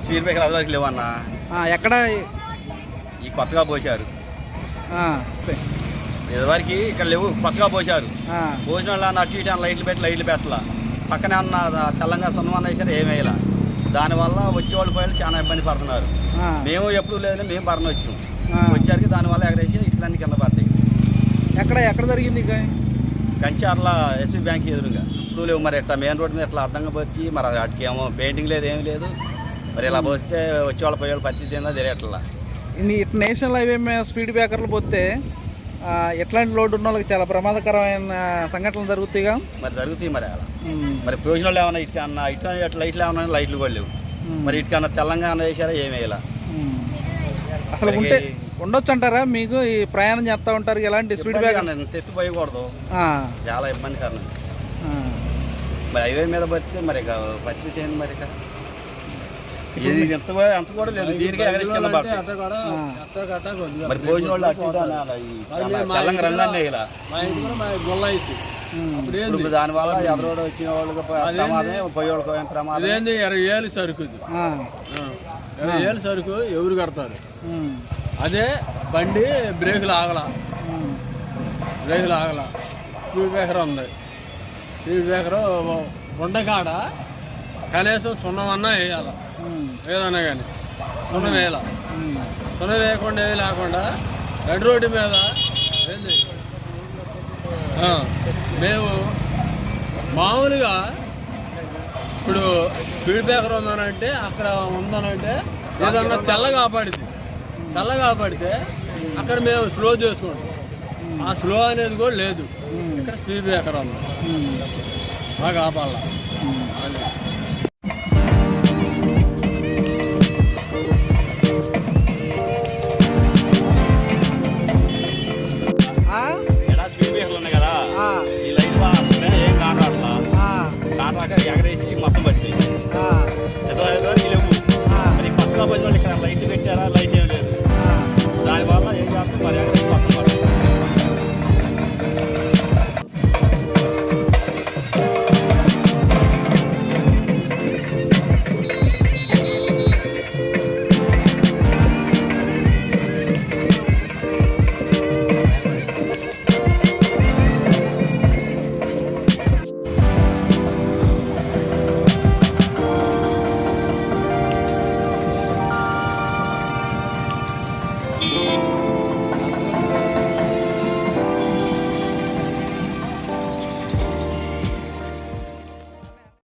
Speed breaker అది వరకు లేవన్నా. ఎక్కడ ఈ కొత్తగా పోసారు. ఇదివరకు ఇక్కడ లేవు, కొత్తగా పోసారు. పోసిన వాళ్ళు అటు ఇటు లైట్లు పెట్టాల. పక్కనే ఉన్న తెలంగాణ సున్నమన్న వేసారు, ఏమేయాల. దానివల్ల వచ్చేవాళ్ళు పోయాలి చాలా ఇబ్బంది పడుతున్నారు. మేము ఎప్పుడు లేదని మేము పరణ వచ్చాము. వచ్చారికి దానివల్ల ఎగరేసి ఇట్లన్నీ కింద పడతాయి. ఎక్కడ జరిగింది? కంచార్ల ఎస్బీ బ్యాంక్ ఎదురుగా. ఇప్పుడు లేవు మరి. ఇట్లా మెయిన్ రోడ్ మీద ఇట్లా అడ్డంగా పోయి మరి వాటికి ఏమో పెయింటింగ్ లేదు, ఏమి లేదు. మరి ఇలా పోస్తే వచ్చేవాళ్ళు పోయేవాళ్ళు పరిస్థితి ఏందో తెలియట్లా. నేషనల్ హైవే మీద స్పీడ్ బ్రేకర్లు పోతే ఎట్లాంటి లోడ్ ఉన్న వాళ్ళకి చాలా ప్రమాదకరమైన సంఘటనలు జరుగుతాయిగా. మరి జరుగుతాయి మరి అలా. మరి ప్రయోజనాలు ఏమన్నా ఇటుకన్నా ఇటు లైట్లు ఏమన్నా లైట్లు కూడా లేవు. మరి ఇటుకన్నా తెలంగాణ వేసారా ఏమేయాల. అసలు ఉంటే ఉండొచ్చు అంటారా? మీకు ఈ ప్రయాణం చేస్తూ ఉంటారు, ఎలాంటి స్పీడ్ బ్రేకర్ తెచ్చిపోయకూడదు, చాలా ఇబ్బందికరం. మరి హైవే మీద పడితే మరి పరిస్థితి ఏంది మరి? ఎంత కూడా లేదు, దీనికి ఎగరేసి కింద పడుతుంది. మరి భోజనం వాళ్ళు తెలంగాణ రంగాన్ని వేయాల. దానివల్ల ఎదరోడు వచ్చిన వాళ్ళకి ప్రమాదం, పోయేవాళ్ళకి ప్రమాదం. 20 ఏళ్ళు సరుకు, 20 ఏళ్ళు సరుకు ఎవరు కడతారు? అదే బండి బ్రేకులు ఆగల, స్పీడ్ బ్రేకర్ ఉంది. స్పీడ్ బ్రేకర్ ఉండకాడ కనీసం సున్నమన్నా వేయాల, ఏదన్నా కానీ సున్నం వేయాల. సున్నం వేయకుండా ఏది లేకుండా నడి రోడ్డు మీద ఏంది మేము మామూలుగా ఇప్పుడు స్పీడ్ బ్రేకర్ ఉందనంటే అక్కడ ఉందనంటే ఏదన్నా తెల్లగా పడితే అక్కడ మేము స్లో చేసుకుంటాం. ఆ స్లో అనేది కూడా లేదు. ఇక్కడ స్పీడ్ బ్రేకర్ ఉంది, మాకు ఆపాల.